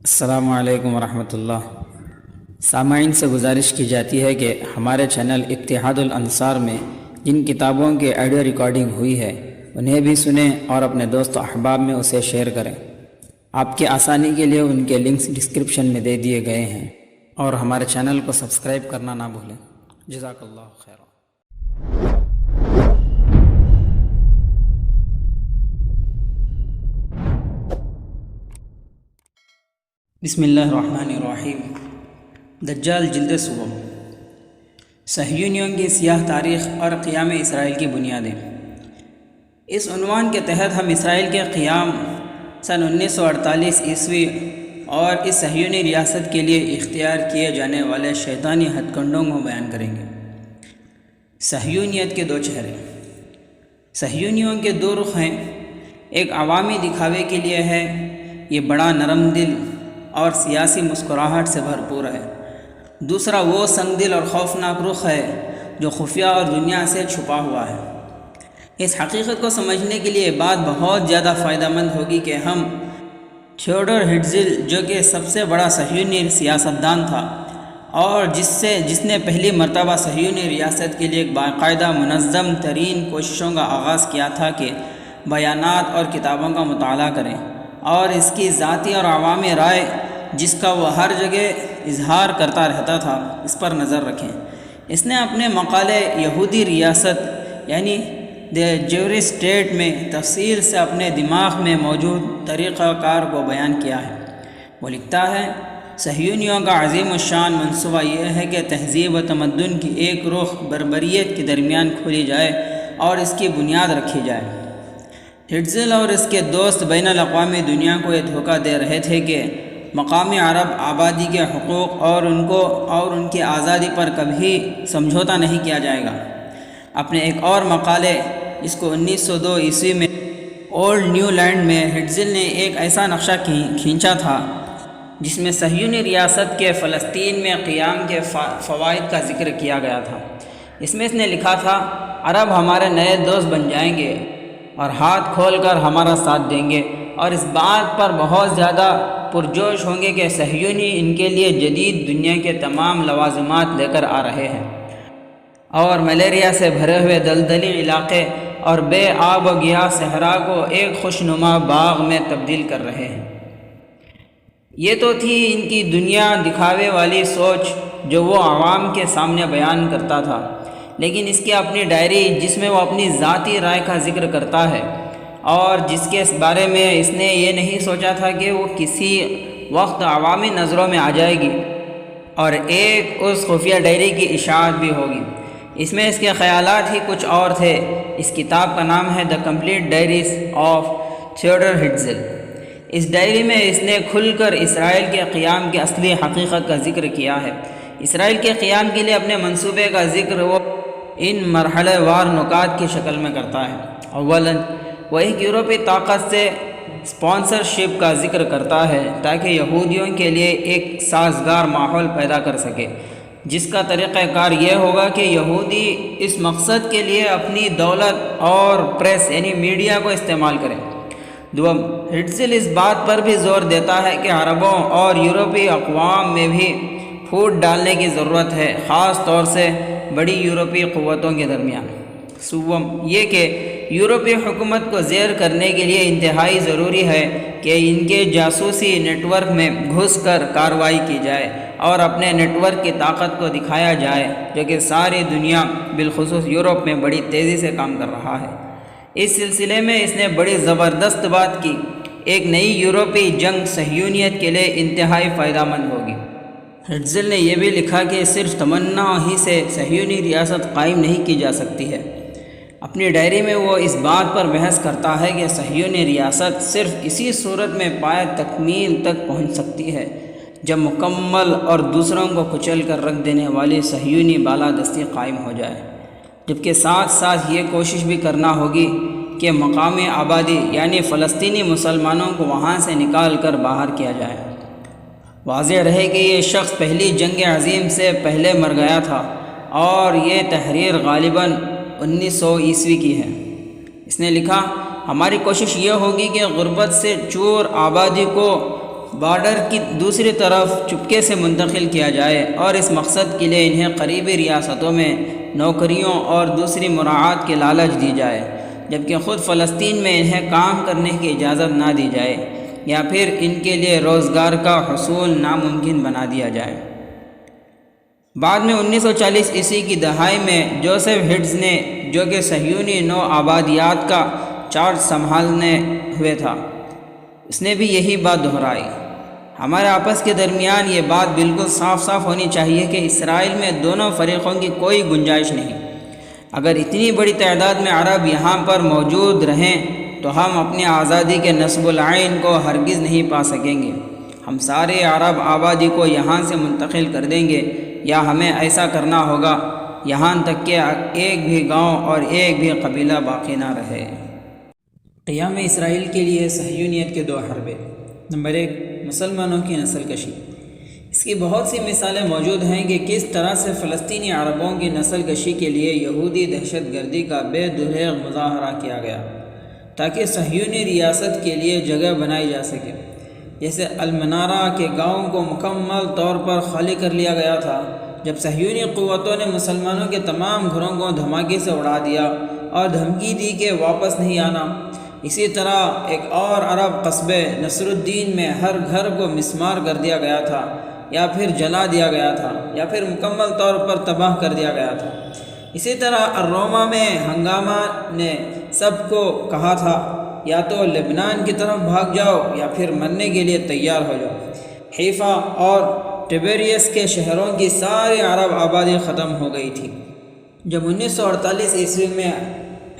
السلام علیکم ورحمۃ اللہ۔ سامعین سے گزارش کی جاتی ہے کہ ہمارے چینل اتحاد الانصار میں جن کتابوں کی آڈیو ریکارڈنگ ہوئی ہے انہیں بھی سنیں اور اپنے دوست و احباب میں اسے شیئر کریں۔ آپ کی آسانی کے لیے ان کے لنکس ڈسکرپشن میں دے دیے گئے ہیں، اور ہمارے چینل کو سبسکرائب کرنا نہ بھولیں۔ جزاک اللہ خیر۔ بسم اللہ الرحمن الرحیم۔ دجال جلد صوبہ، صہیونیوں کی سیاہ تاریخ اور قیام اسرائیل کی بنیادیں۔ اس عنوان کے تحت ہم اسرائیل کے قیام سن 1948 عیسوی اور اس صہیونی ریاست کے لیے اختیار کیے جانے والے شیطانی ہتھ کنڈوں کو بیان کریں گے۔ صہیونیت کے دو چہرے۔ صہیونیوں کے دو رخ ہیں، ایک عوامی دکھاوے کے لیے ہے، یہ بڑا نرم دل اور سیاسی مسکراہٹ سے بھرپور ہے۔ دوسرا وہ سنگ دل اور خوفناک رخ ہے جو خفیہ اور دنیا سے چھپا ہوا ہے۔ اس حقیقت کو سمجھنے کے لیے بات بہت زیادہ فائدہ مند ہوگی کہ ہم تھیوڈور ہرٹزل، جو کہ سب سے بڑا صہیونی سیاستدان تھا اور جس نے پہلی مرتبہ صہیونی ریاست کے لیے ایک باقاعدہ منظم ترین کوششوں کا آغاز کیا تھا، کہ بیانات اور کتابوں کا مطالعہ کریں اور اس کی ذاتی اور عوامی رائے جس کا وہ ہر جگہ اظہار کرتا رہتا تھا، اس پر نظر رکھیں۔ اس نے اپنے مقالے یہودی ریاست یعنی دی جیوش اسٹیٹ میں تفصیل سے اپنے دماغ میں موجود طریقہ کار کو بیان کیا ہے۔ وہ لکھتا ہے، صہیونیوں کا عظیم الشان منصوبہ یہ ہے کہ تہذیب و تمدن کی ایک رخ بربریت کے درمیان کھولی جائے اور اس کی بنیاد رکھی جائے۔ ہرٹزل اور اس کے دوست بین الاقوامی دنیا کو یہ دھوکہ دے رہے تھے کہ مقامی عرب آبادی کے حقوق اور ان کی آزادی پر کبھی سمجھوتا نہیں کیا جائے گا۔ اپنے ایک اور مقالے جس کو 1902 عیسوی میں اولڈ نیو لینڈ میں ہرٹزل نے ایک ایسا نقشہ کھینچا تھا جس میں صہیونی ریاست کے فلسطین میں قیام کے فوائد کا ذکر کیا گیا تھا۔ اس میں اس نے لکھا تھا، عرب ہمارے نئے دوست بن جائیں گے اور ہاتھ کھول کر ہمارا ساتھ دیں گے، اور اس بات پر بہت زیادہ پرجوش ہوں گے کہ صہیونی ان کے لیے جدید دنیا کے تمام لوازمات لے کر آ رہے ہیں اور ملیریا سے بھرے ہوئے دلدلی علاقے اور بے آب و گیاه صحرا کو ایک خوشنما باغ میں تبدیل کر رہے ہیں۔ یہ تو تھی ان کی دنیا دکھاوے والی سوچ جو وہ عوام کے سامنے بیان کرتا تھا، لیکن اس کی اپنی ڈائری جس میں وہ اپنی ذاتی رائے کا ذکر کرتا ہے اور جس کے بارے میں اس نے یہ نہیں سوچا تھا کہ وہ کسی وقت عوامی نظروں میں آ جائے گی، اور ایک اس خفیہ ڈائری کی اشاعت بھی ہوگی۔ اس میں اس کے خیالات ہی کچھ اور تھے۔ اس کتاب کا نام ہے the complete diaries of Theodor Herzl. اس ڈائری میں اس نے کھل کر اسرائیل کے قیام کی اصلی حقیقت کا ذکر کیا ہے۔ اسرائیل کے قیام کے لیے اپنے منصوبے کا ذکر وہ ان مرحلہ وار نکات کی شکل میں کرتا ہے۔ اولاً وہ ایک یورپی طاقت سے اسپانسرشپ کا ذکر کرتا ہے تاکہ یہودیوں کے لیے ایک سازگار ماحول پیدا کر سکے، جس کا طریقہ کار یہ ہوگا کہ یہودی اس مقصد کے لیے اپنی دولت اور پریس یعنی میڈیا کو استعمال کریں۔ دوم، ہرٹزل اس بات پر بھی زور دیتا ہے کہ عربوں اور یورپی اقوام میں بھی پھوٹ ڈالنے کی ضرورت ہے، خاص طور سے بڑی یورپی قوتوں کے درمیان۔ سوم، یہ کہ یورپی حکومت کو زیر کرنے کے لیے انتہائی ضروری ہے کہ ان کے جاسوسی نیٹ ورک میں گھس کر کارروائی کی جائے اور اپنے نیٹ ورک کی طاقت کو دکھایا جائے، جو کہ ساری دنیا بالخصوص یورپ میں بڑی تیزی سے کام کر رہا ہے۔ اس سلسلے میں اس نے بڑی زبردست بات کی، ایک نئی یورپی جنگ صہیونیت کے لیے انتہائی فائدہ مند ہوگی۔ ہرٹزل نے یہ بھی لکھا کہ صرف تمنا ہی سے صہیونی ریاست قائم نہیں کی جا سکتی ہے۔ اپنی ڈائری میں وہ اس بات پر بحث کرتا ہے کہ صہیونی ریاست صرف اسی صورت میں پائے تکمیل تک پہنچ سکتی ہے جب مکمل اور دوسروں کو کچل کر رکھ دینے والی صہیونی بالادستی قائم ہو جائے، جبکہ ساتھ ساتھ یہ کوشش بھی کرنا ہوگی کہ مقامی آبادی یعنی فلسطینی مسلمانوں کو وہاں سے نکال کر باہر کیا جائے۔ واضح رہے کہ یہ شخص پہلی جنگ عظیم سے پہلے مر گیا تھا اور یہ تحریر غالباً 1900 عیسوی کی ہے۔ اس نے لکھا، ہماری کوشش یہ ہوگی کہ غربت سے چور آبادی کو بارڈر کی دوسری طرف چپکے سے منتقل کیا جائے اور اس مقصد کے لیے انہیں قریبی ریاستوں میں نوکریوں اور دوسری مراعات کی لالچ دی جائے، جبکہ خود فلسطین میں انہیں کام کرنے کی اجازت نہ دی جائے یا پھر ان کے لیے روزگار کا حصول ناممکن بنا دیا جائے۔ بعد میں 1940 عیسوی کی دہائی میں جوزف ہڈز نے، جو کہ صہیونی نو آبادیات کا چارج سنبھالنے ہوئے تھا، اس نے بھی یہی بات دہرائی۔ ہمارے آپس کے درمیان یہ بات بالکل صاف ہونی چاہیے کہ اسرائیل میں دونوں فریقوں کی کوئی گنجائش نہیں۔ اگر اتنی بڑی تعداد میں عرب یہاں پر موجود رہیں تو ہم اپنی آزادی کے نصب العین کو ہرگز نہیں پا سکیں گے۔ ہم سارے عرب آبادی کو یہاں سے منتقل کر دیں گے، یا ہمیں ایسا کرنا ہوگا یہاں تک کہ ایک بھی گاؤں اور ایک بھی قبیلہ باقی نہ رہے۔ قیام اسرائیل کے لیے صہیونیت کے دو حربے۔ نمبر 1، مسلمانوں کی نسل کشی۔ اس کی بہت سی مثالیں موجود ہیں کہ کس طرح سے فلسطینی عربوں کی نسل کشی کے لیے یہودی دہشت گردی کا بے دریغ مظاہرہ کیا گیا تاکہ صہیونی ریاست کے لیے جگہ بنائی جا سکے۔ جیسے المنارہ کے گاؤں کو مکمل طور پر خالی کر لیا گیا تھا جب صہیونی قوتوں نے مسلمانوں کے تمام گھروں کو دھماکے سے اڑا دیا اور دھمکی دی کہ واپس نہیں آنا۔ اسی طرح ایک اور عرب قصبے نصر الدین میں ہر گھر کو مسمار کر دیا گیا تھا، یا پھر جلا دیا گیا تھا، یا پھر مکمل طور پر تباہ کر دیا گیا تھا۔ اسی طرح الروما میں ہنگامہ نے سب کو کہا تھا یا تو لبنان کی طرف بھاگ جاؤ یا پھر مرنے کے لیے تیار ہو جاؤ۔ حیفا اور ٹیبریس کے شہروں کی ساری عرب آبادی ختم ہو گئی تھی۔ جب 1948 عیسوی میں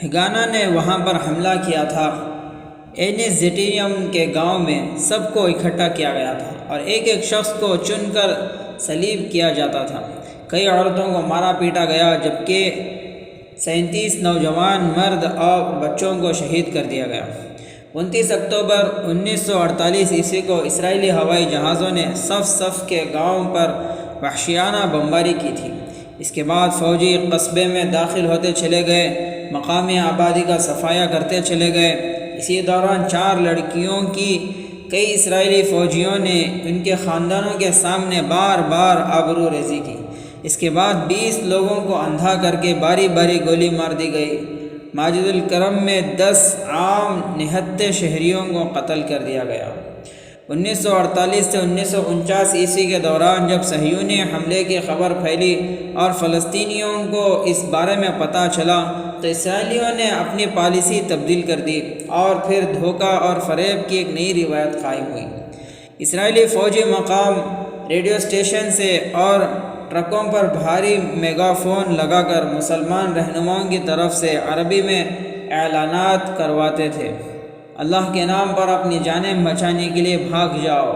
ہگانا نے وہاں پر حملہ کیا تھا، اینزیٹیم کے گاؤں میں سب کو اکٹھا کیا گیا تھا اور ایک ایک شخص کو چن کر صلیب کیا جاتا تھا۔ کئی عورتوں کو مارا پیٹا گیا، جبکہ 37 نوجوان مرد اور بچوں کو شہید کر دیا گیا۔ 29 اکتوبر 1948 عیسوی کو اسرائیلی ہوائی جہازوں نے صف کے گاؤں پر وحشیانہ بمباری کی تھی۔ اس کے بعد فوجی قصبے میں داخل ہوتے چلے گئے، مقامی آبادی کا صفایا کرتے چلے گئے۔ اسی دوران 4 لڑکیوں کی کئی اسرائیلی فوجیوں نے ان کے خاندانوں کے سامنے بار بار آبرو ریزی کی۔ اس کے بعد 20 لوگوں کو اندھا کر کے باری باری گولی مار دی گئی۔ ماجد الکرم میں 10 عام نہتے شہریوں کو قتل کر دیا گیا۔ 1948 سے 1949 عیسوی کے دوران جب صہیونی حملے کی خبر پھیلی اور فلسطینیوں کو اس بارے میں پتہ چلا تو اسرائیلیوں نے اپنی پالیسی تبدیل کر دی اور پھر دھوکہ اور فریب کی ایک نئی روایت قائم ہوئی۔ اسرائیلی فوجی مقام ریڈیو اسٹیشن سے اور ٹرکوں پر بھاری میگا فون لگا کر مسلمان رہنماؤں کی طرف سے عربی میں اعلانات کرواتے تھے: اللہ کے نام پر اپنی جانیں بچانے کے لیے بھاگ جاؤ۔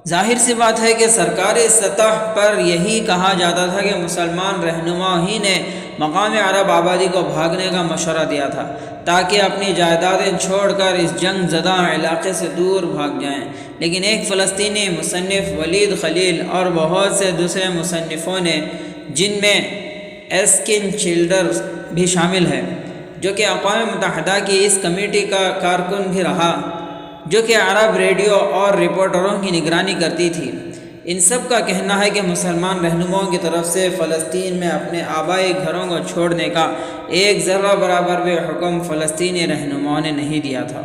ظاہر سی بات ہے کہ سرکاری سطح پر یہی کہا جاتا تھا کہ مسلمان رہنما ہی نے مقامی عرب آبادی کو بھاگنے کا مشورہ دیا تھا تاکہ اپنی جائیدادیں چھوڑ کر اس جنگ زدہ علاقے سے دور بھاگ جائیں، لیکن ایک فلسطینی مصنف ولید خلیل اور بہت سے دوسرے مصنفوں نے، جن میں ایسکن چلڈر بھی شامل ہے جو کہ اقوام متحدہ کی اس کمیٹی کا کارکن بھی رہا جو کہ عرب ریڈیو اور رپورٹروں کی نگرانی کرتی تھی، ان سب کا کہنا ہے کہ مسلمان رہنماؤں کی طرف سے فلسطین میں اپنے آبائی گھروں کو چھوڑنے کا ایک ذرہ برابر بھی حکم فلسطینی رہنماؤں نے نہیں دیا تھا۔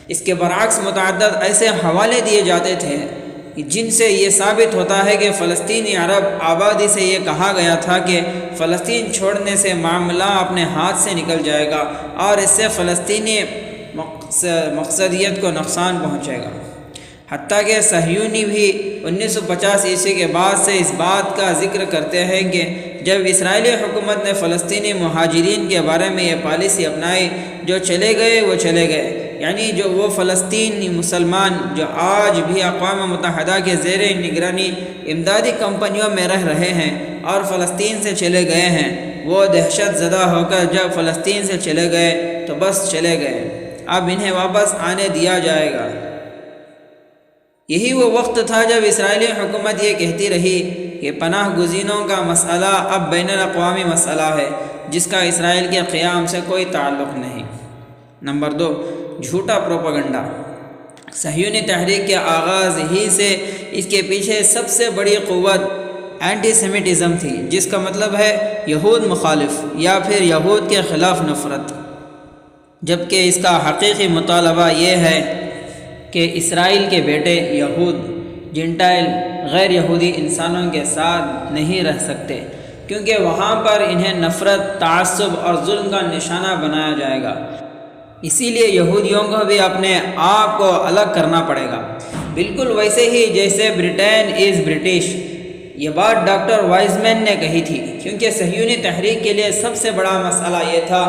اس کے برعکس متعدد ایسے حوالے دیے جاتے تھے جن سے یہ ثابت ہوتا ہے کہ فلسطینی عرب آبادی سے یہ کہا گیا تھا کہ فلسطین چھوڑنے سے معاملہ اپنے ہاتھ سے نکل جائے گا اور اس سے فلسطینی مقصدیت کو نقصان پہنچے گا۔ حتیٰ کہ صہیونی بھی 1950 عیسوی کے بعد سے اس بات کا ذکر کرتے ہیں کہ جب اسرائیلی حکومت نے فلسطینی مہاجرین کے بارے میں یہ پالیسی اپنائی، جو چلے گئے وہ چلے گئے، یعنی جو وہ فلسطینی مسلمان جو آج بھی اقوام متحدہ کے زیر نگرانی امدادی کمپنیوں میں رہ رہے ہیں اور فلسطین سے چلے گئے ہیں، وہ دہشت زدہ ہو کر جب فلسطین سے چلے گئے تو بس چلے گئے، اب انہیں واپس آنے دیا جائے گا۔ یہی وہ وقت تھا جب اسرائیلی حکومت یہ کہتی رہی کہ پناہ گزینوں کا مسئلہ اب بین الاقوامی مسئلہ ہے جس کا اسرائیل کے قیام سے کوئی تعلق نہیں۔ نمبر 2، جھوٹا پروپیگنڈا۔ صہیونی تحریک کے آغاز ہی سے اس کے پیچھے سب سے بڑی قوت اینٹی سیمیٹزم تھی، جس کا مطلب ہے یہود مخالف یا پھر یہود کے خلاف نفرت، جبکہ اس کا حقیقی مطالبہ یہ ہے کہ اسرائیل کے بیٹے یہود جنٹائل غیر یہودی انسانوں کے ساتھ نہیں رہ سکتے، کیونکہ وہاں پر انہیں نفرت، تعصب اور ظلم کا نشانہ بنایا جائے گا۔ اسی لیے یہودیوں کو بھی اپنے آپ کو الگ کرنا پڑے گا، بالکل ویسے ہی جیسے برٹین از برٹش۔ یہ بات ڈاکٹر وائزمین نے کہی تھی، کیونکہ صہیونی تحریک کے لیے سب سے بڑا مسئلہ یہ تھا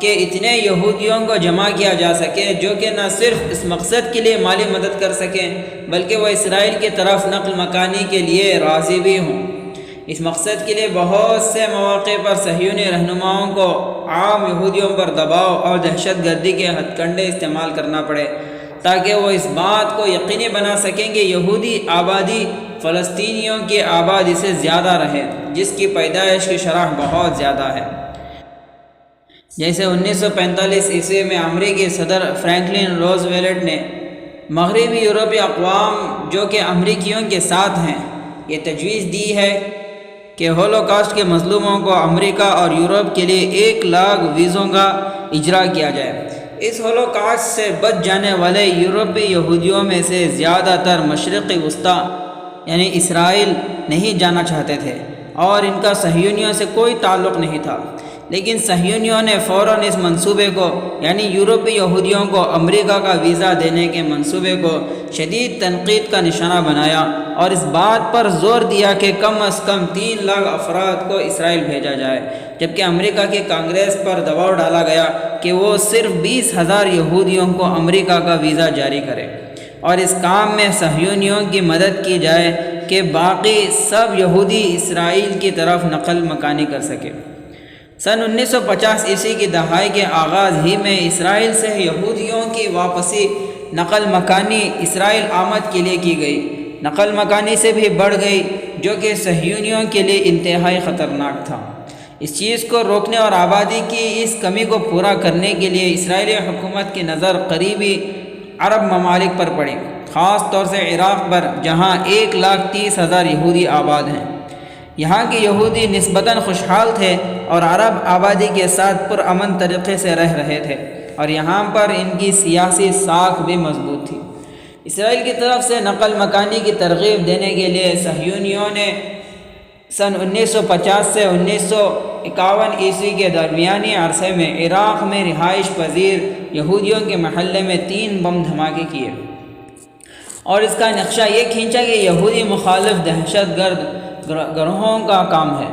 کہ اتنے یہودیوں کو جمع کیا جا سکے جو کہ نہ صرف اس مقصد کے لیے مالی مدد کر سکیں بلکہ وہ اسرائیل کی طرف نقل مکانی کے لیے راضی بھی ہوں۔ اس مقصد کے لیے بہت سے مواقع پر صہیونی رہنماؤں کو عام یہودیوں پر دباؤ اور دہشت گردی کے ہتھ کنڈے استعمال کرنا پڑے تاکہ وہ اس بات کو یقینی بنا سکیں کہ یہودی آبادی فلسطینیوں کی آبادی سے زیادہ رہے، جس کی پیدائش کی شرح بہت زیادہ ہے۔ جیسے 1945 عیسوی میں امریکی صدر فرینکلن روزویلٹ نے مغربی یورپی اقوام جو کہ امریکیوں کے ساتھ ہیں یہ تجویز دی ہے کہ ہولوکاسٹ کے مظلوموں کو امریکہ اور یورپ کے لیے 1,00,000 ویزوں کا اجرا کیا جائے۔ اس ہولوکاسٹ سے بچ جانے والے یورپی یہودیوں میں سے زیادہ تر مشرق وسطیٰ یعنی اسرائیل نہیں جانا چاہتے تھے اور ان کا صہیونیوں سے کوئی تعلق نہیں تھا، لیکن صہیونیوں نے فوراً اس منصوبے کو یعنی یورپی یہودیوں کو امریکہ کا ویزا دینے کے منصوبے کو شدید تنقید کا نشانہ بنایا اور اس بات پر زور دیا کہ کم از کم 3,00,000 افراد کو اسرائیل بھیجا جائے، جبکہ امریکہ کی کانگریس پر دباؤ ڈالا گیا کہ وہ صرف 20,000 یہودیوں کو امریکہ کا ویزا جاری کرے اور اس کام میں صہیونیوں کی مدد کی جائے کہ باقی سب یہودی اسرائیل کی طرف نقل مکانی کر سکے۔ سن 1950 عیسوی کی دہائی کے آغاز ہی میں اسرائیل سے یہودیوں کی واپسی نقل مکانی اسرائیل آمد کے لیے کی گئی، نقل مکانی سے بھی بڑھ گئی جو کہ صہیونیوں کے لیے انتہائی خطرناک تھا۔ اس چیز کو روکنے اور آبادی کی اس کمی کو پورا کرنے کے لیے اسرائیلی حکومت کی نظر قریبی عرب ممالک پر پڑی، خاص طور سے عراق پر جہاں 1,30,000 یہودی آباد ہیں۔ یہاں کے یہودی نسبتاً خوشحال تھے اور عرب آبادی کے ساتھ پرامن طریقے سے رہ رہے تھے اور یہاں پر ان کی سیاسی ساکھ بھی مضبوط تھی۔ اسرائیل کی طرف سے نقل مکانی کی ترغیب دینے کے لیے صہیونیوں نے سن 1950 سے 1951 عیسوی کے درمیانی عرصے میں عراق میں رہائش پذیر یہودیوں کے محلے میں 3 بم دھماکے کیے اور اس کا نقشہ یہ کھینچا کہ یہودی مخالف دہشت گرد گروہوں کا کام ہے۔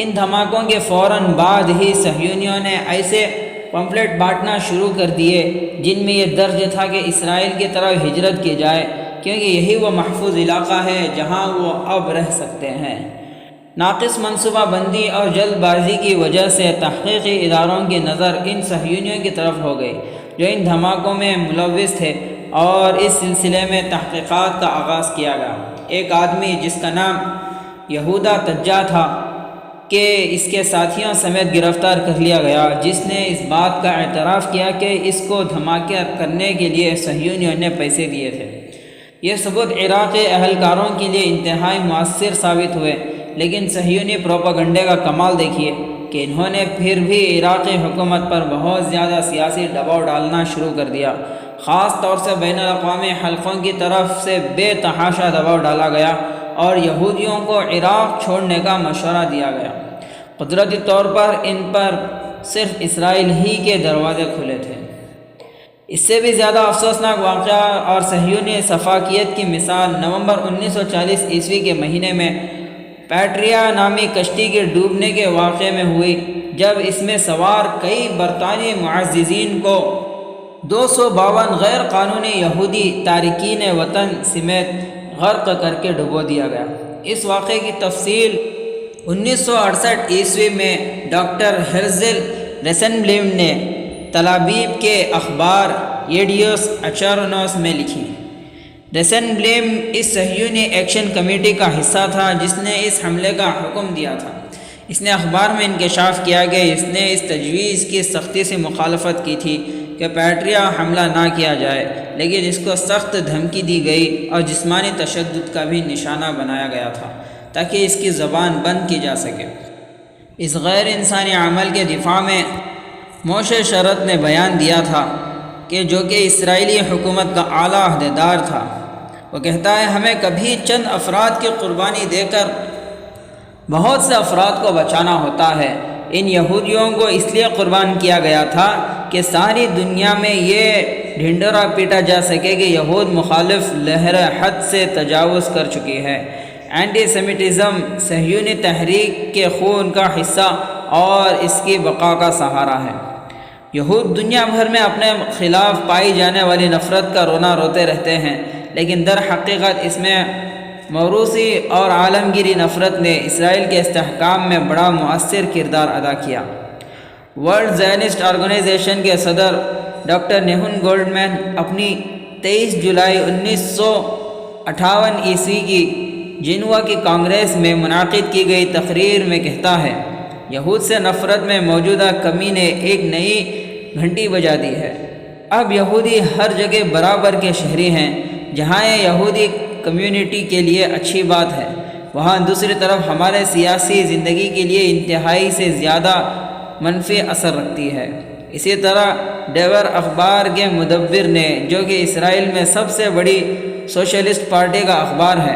ان دھماکوں کے فوراً بعد ہی صہیونیوں نے ایسے پمفلٹ بانٹنا شروع کر دیے جن میں یہ درج تھا کہ اسرائیل کی طرف ہجرت کی جائے کیونکہ یہی وہ محفوظ علاقہ ہے جہاں وہ اب رہ سکتے ہیں۔ ناقص منصوبہ بندی اور جلد بازی کی وجہ سے تحقیقی اداروں کی نظر ان صہیونیوں کی طرف ہو گئی جو ان دھماکوں میں ملوث تھے اور اس سلسلے میں تحقیقات کا آغاز کیا گیا۔ ایک آدمی جس کا نام یہودا تجا تھا کہ اس کے ساتھیوں سمیت گرفتار کر لیا گیا، جس نے اس بات کا اعتراف کیا کہ اس کو دھماکہ کرنے کے لیے صہیونیوں نے پیسے دیے تھے۔ یہ ثبوت عراقی اہلکاروں کے لیے انتہائی مؤثر ثابت ہوئے، لیکن صہیونی پروپیگنڈے کا کمال دیکھیے کہ انہوں نے پھر بھی عراقی حکومت پر بہت زیادہ سیاسی دباؤ ڈالنا شروع کر دیا۔ خاص طور سے بین الاقوامی حلقوں کی طرف سے بے تحاشا دباؤ ڈالا گیا اور یہودیوں کو عراق چھوڑنے کا مشورہ دیا گیا۔ قدرتی طور پر ان پر صرف اسرائیل ہی کے دروازے کھلے تھے۔ اس سے بھی زیادہ افسوسناک واقعہ اور صہیونی سفاکیت کی مثال نومبر 1940 عیسوی کے مہینے میں پیٹریا نامی کشتی کے ڈوبنے کے واقعے میں ہوئی، جب اس میں سوار کئی برطانوی معززین کو 252 غیر قانونی یہودی تارکین وطن سمیت غرق کر کے ڈبو دیا گیا۔ اس واقعے کی تفصیل 1968 عیسوی میں ڈاکٹر ہرزل ریسنبلم نے تل ابیب کے اخبار یڈیوس اچارونوس میں لکھی۔ ریسنبلم اس صہیونی ایکشن کمیٹی کا حصہ تھا جس نے اس حملے کا حکم دیا تھا۔ اس نے اخبار میں انکشاف کیا کہ اس نے اس تجویز کی سختی سے مخالفت کی تھی کہ پیٹریا حملہ نہ کیا جائے، لیکن اس کو سخت دھمکی دی گئی اور جسمانی تشدد کا بھی نشانہ بنایا گیا تھا تاکہ اس کی زبان بند کی جا سکے۔ اس غیر انسانی عمل کے دفاع میں موشے شرط نے بیان دیا تھا کہ جو کہ اسرائیلی حکومت کا اعلیٰ عہدیدار تھا، وہ کہتا ہے ہمیں کبھی چند افراد کی قربانی دے کر بہت سے افراد کو بچانا ہوتا ہے۔ ان یہودیوں کو اس لیے قربان کیا گیا تھا کہ ساری دنیا میں یہ ڈھنڈورا پیٹا جا سکے کہ یہود مخالف لہر حد سے تجاوز کر چکی ہے۔ اینٹی سیمیٹزم صہیونی تحریک کے خون کا حصہ اور اس کی بقا کا سہارا ہے۔ یہود دنیا بھر میں اپنے خلاف پائی جانے والی نفرت کا رونا روتے رہتے ہیں، لیکن در حقیقت اس میں موروثی اور عالمگیری نفرت نے اسرائیل کے استحکام میں بڑا مؤثر کردار ادا کیا۔ ورلڈ زائنسٹ آرگنائزیشن کے صدر ڈاکٹر نیہون گولڈمین اپنی 23 جولائی 1958 عیسوی کی جنوا کی کانگریس میں منعقد کی گئی تقریر میں کہتا ہے، یہود سے نفرت میں موجودہ کمی نے ایک نئی گھنٹی بجا دی ہے۔ اب یہودی ہر جگہ برابر کے شہری ہیں۔ جہاں یہ یہودی کمیونٹی کے لیے اچھی بات ہے، وہاں دوسری طرف ہمارے سیاسی زندگی کے لیے انتہائی سے زیادہ منفی اثر رکھتی ہے۔ اسی طرح ڈیور اخبار کے مدبر نے، جو کہ اسرائیل میں سب سے بڑی سوشلسٹ پارٹی کا اخبار ہے،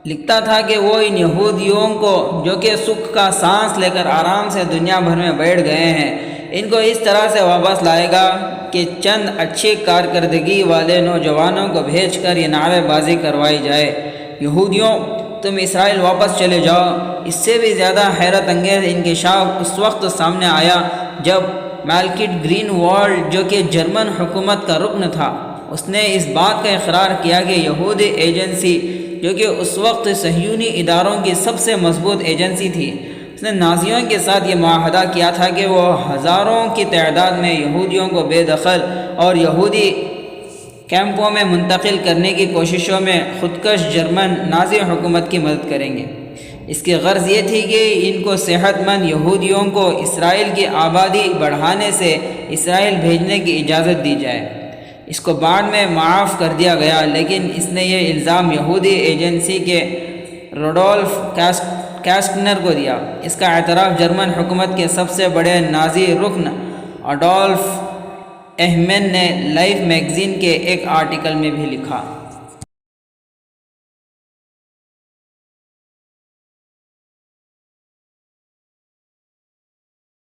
لکھتا تھا کہ وہ ان یہودیوں کو جو کہ سکھ کا سانس لے کر آرام سے دنیا بھر میں بیٹھ گئے ہیں، ان کو اس طرح سے واپس لائے گا کہ چند اچھی کارکردگی والے نوجوانوں کو بھیج کر یہ نعرے بازی کروائی جائے، یہودیوں تم اسرائیل واپس چلے جاؤ۔ اس سے بھی زیادہ حیرت انگیز انکشاف اس وقت سامنے آیا جب مالکٹ گرین والڈ، جو کہ جرمن حکومت کا رکن تھا، اس نے اس بات کا اقرار کیا کہ یہودی ایجنسی، جو کہ اس وقت صہیونی اداروں کی سب سے مضبوط ایجنسی تھی، اس نے نازیوں کے ساتھ یہ معاہدہ کیا تھا کہ وہ ہزاروں کی تعداد میں یہودیوں کو بے دخل اور یہودی کیمپوں میں منتقل کرنے کی کوششوں میں خودکش جرمن نازی حکومت کی مدد کریں گے۔ اس کی غرض یہ تھی کہ ان کو صحت مند یہودیوں کو اسرائیل کی آبادی بڑھانے سے اسرائیل بھیجنے کی اجازت دی جائے۔ اس کو بعد میں معاف کر دیا گیا، لیکن اس نے یہ الزام یہودی ایجنسی کے روڈولف کاسٹنر کو دیا۔ اس کا اعتراف جرمن حکومت کے سب سے بڑے نازی رکن اڈولف ایہمن نے لائف میگزین کے ایک آرٹیکل میں بھی لکھا۔